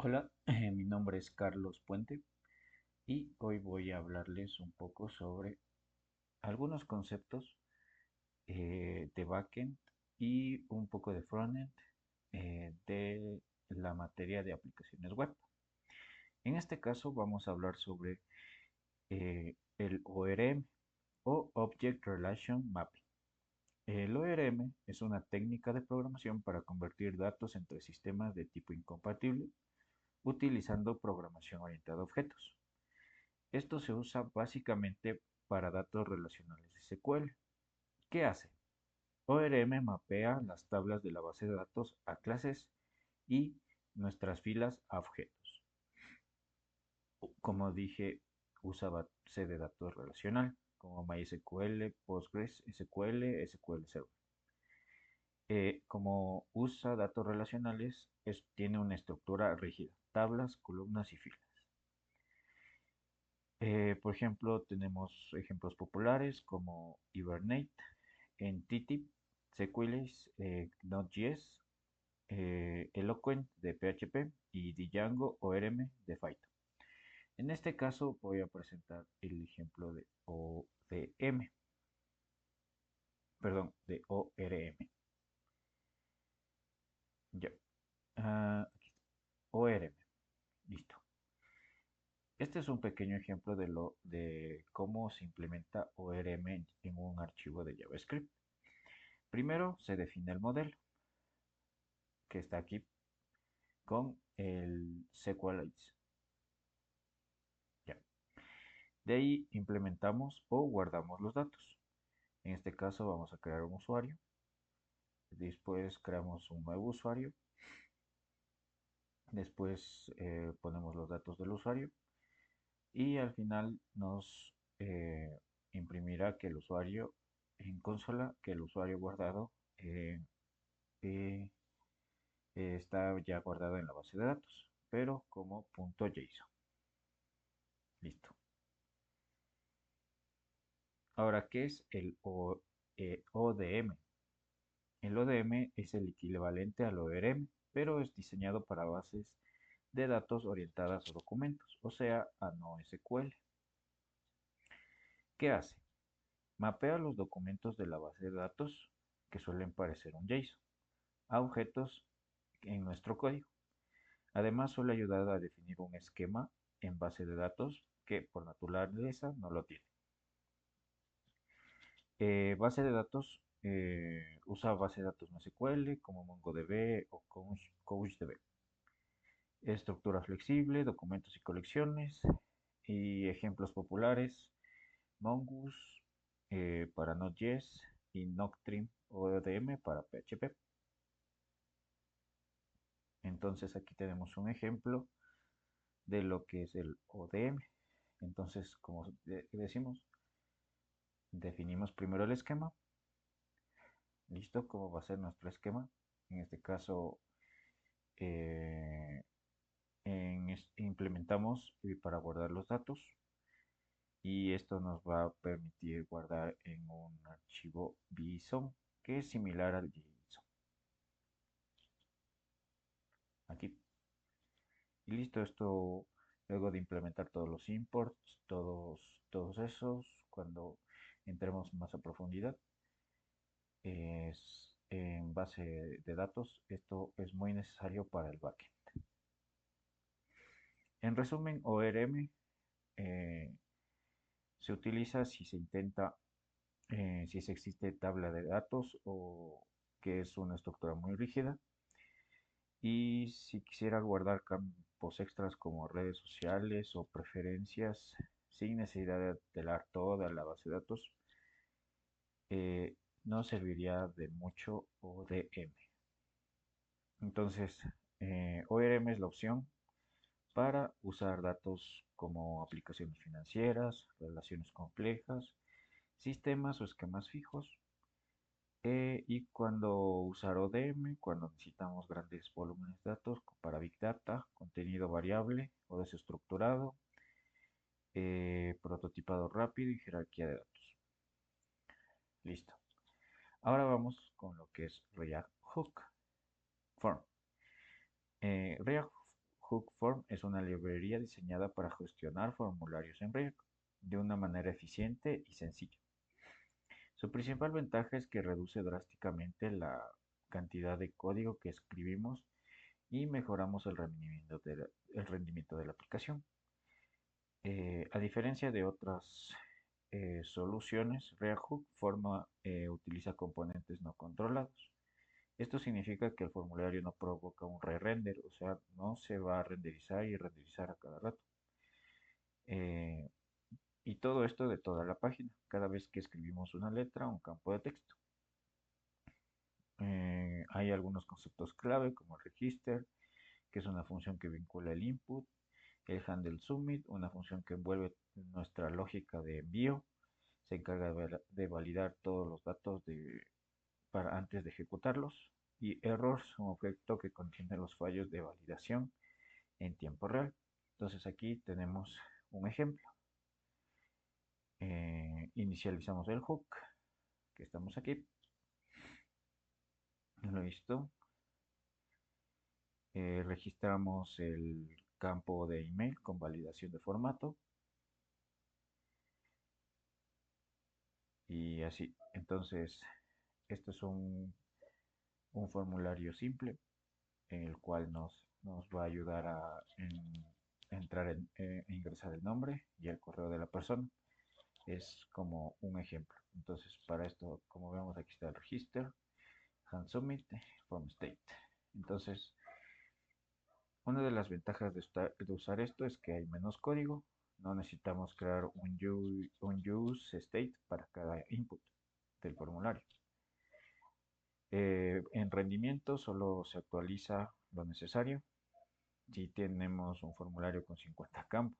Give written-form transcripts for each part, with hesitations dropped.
Hola, mi nombre es Carlos Puente y hoy voy a hablarles un poco sobre algunos conceptos de backend y un poco de frontend de la materia de aplicaciones web. En este caso vamos a hablar sobre el ORM o Object Relation Mapping. El ORM es una técnica de programación para convertir datos entre sistemas de tipo incompatible utilizando programación orientada a objetos. Esto se usa básicamente para datos relacionales de SQL. ¿Qué hace? ORM mapea las tablas de la base de datos a clases y nuestras filas a objetos. Como dije, usa base de datos relacional como MySQL, Postgres, SQL, SQL Server. Como usa datos relacionales, tiene una estructura rígida, tablas, columnas y filas. Por ejemplo, tenemos ejemplos populares como Hibernate, Entity, Sequelize, Node.js, Eloquent de PHP y Django ORM de Python. En este caso voy a presentar el ejemplo de ODM, perdón, de ORM. Ya, aquí está, ORM, listo. Este es un pequeño ejemplo de cómo se implementa ORM en un archivo de JavaScript. Primero se define el modelo, que está aquí con el Sequelize. Ya. De ahí implementamos o guardamos los datos. En este caso vamos a crear un usuario. Después creamos un nuevo usuario. Después ponemos los datos del usuario. Y al final nos imprimirá que el usuario en consola, que el usuario guardado eh, está ya guardado en la base de datos, pero como .json. Listo. Ahora, ¿qué es el ODM? El ODM es el equivalente al ORM, pero es diseñado para bases de datos orientadas a documentos, o sea, a NoSQL. ¿Qué hace? Mapea los documentos de la base de datos, que suelen parecer un JSON, a objetos en nuestro código. Además, suele ayudar a definir un esquema en base de datos que por naturaleza no lo tiene. Base de datos, usa base de datos NoSQL como MongoDB o CouchDB. Estructura flexible, documentos y colecciones. Y ejemplos populares, Mongoose para Node.js y Noctrim ODM para PHP. Entonces aquí tenemos un ejemplo de lo que es el ODM. Entonces, como decimos, definimos primero el esquema. ¿Listo? ¿Cómo va a ser nuestro esquema? En este caso, eh, implementamos para guardar los datos y esto nos va a permitir guardar en un archivo JSON que es similar al JSON. Aquí. Y listo, esto luego de implementar todos los imports, todos esos, cuando entremos más a profundidad, es en base de datos, esto es muy necesario para el backend. En resumen, ORM eh, se utiliza si se intenta, si se existe tabla de datos o que es una estructura muy rígida. Y si quisiera guardar campos extras como redes sociales o preferencias sin necesidad de apelar toda la base de datos, eh, no serviría de mucho ODM. Entonces, ORM es la opción para usar datos como aplicaciones financieras, relaciones complejas, sistemas o esquemas fijos. Y cuando usar ODM, cuando necesitamos grandes volúmenes de datos para Big Data, contenido variable o desestructurado, prototipado rápido y jerarquía de datos. Listo. Ahora vamos con lo que es React Hook Form. React Hook es una librería diseñada para gestionar formularios en React de una manera eficiente y sencilla. Su principal ventaja es que reduce drásticamente la cantidad de código que escribimos y mejoramos el rendimiento de la aplicación. A diferencia de otras soluciones, React utiliza componentes no controlados. Esto significa que el formulario no provoca un re-render, o sea, no se va a renderizar y renderizar a cada rato. Eh, y todo esto de toda la página, cada vez que escribimos una letra o un campo de texto. Hay algunos conceptos clave como el register, que es una función que vincula el input, el handle submit, una función que envuelve nuestra lógica de envío, se encarga de validar todos los datos para antes de ejecutarlos, y errors, un objeto que contiene los fallos de validación en tiempo real. Entonces aquí tenemos un ejemplo. Inicializamos el hook, que estamos aquí. Listo. Registramos el campo de email con validación de formato. Y así. Entonces, esto es un formulario simple en el cual nos va a ayudar a ingresar el nombre y el correo de la persona. Es como un ejemplo. Entonces, para esto, como vemos, aquí está el register, hand submit, form state. Entonces, una de las ventajas de usar esto es que hay menos código. No necesitamos crear un use state para cada input del formulario. En rendimiento solo se actualiza lo necesario si tenemos un formulario con 50 campos.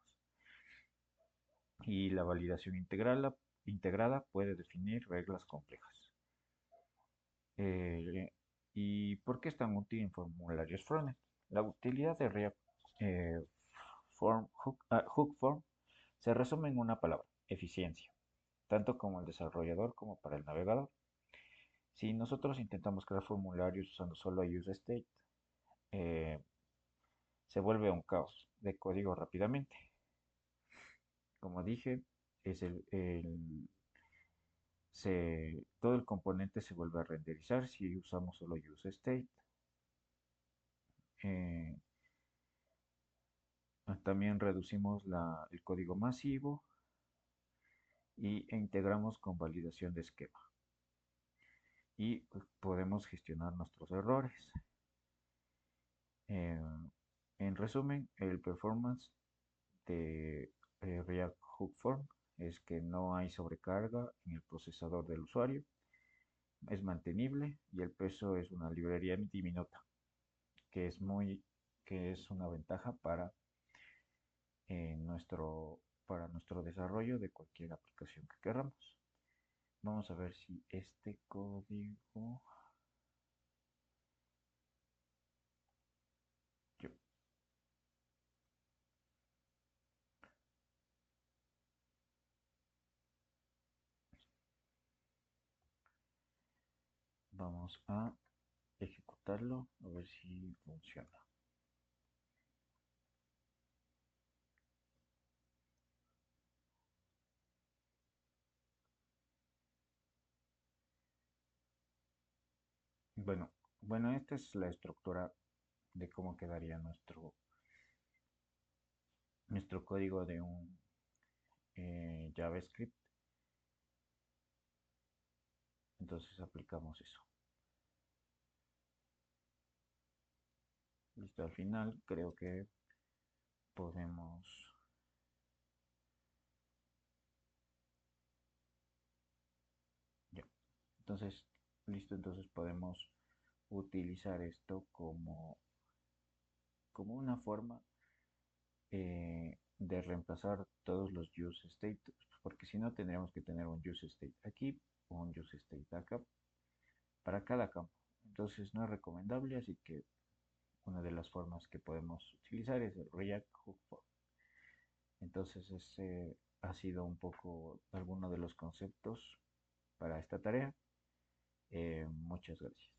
Y la validación integrada puede definir reglas complejas. Eh, ¿Y por qué es tan útil en formularios frontend? La utilidad de React Hook Form se resume en una palabra: eficiencia, tanto como el desarrollador como para el navegador. Si nosotros intentamos crear formularios usando solo useState, eh, se vuelve un caos de código rápidamente. Como dije, es todo el componente se vuelve a renderizar si usamos solo useState. Eh, También reducimos el código masivo e integramos con validación de esquema. Y podemos gestionar nuestros errores. En resumen, el performance de React Hook Form es que no hay sobrecarga en el procesador del usuario, es mantenible y el peso es una librería diminuta, que que es una ventaja para nuestro desarrollo de cualquier aplicación que queramos. Vamos a ver si este código... yo- Vamos a ejecutarlo a ver si funciona. Bueno, esta es la estructura de cómo quedaría nuestro código de un JavaScript. Entonces aplicamos eso. Listo, al final creo que podemos... Ya. Entonces, listo, entonces podemos utilizar esto como una forma de reemplazar todos los use state, porque si no tendríamos que tener un use state aquí o un use state acá para cada campo. Entonces no es recomendable, así que una de las formas que podemos utilizar es el React Hook Form. Entonces ese ha sido un poco alguno de los conceptos para esta tarea. Muchas gracias.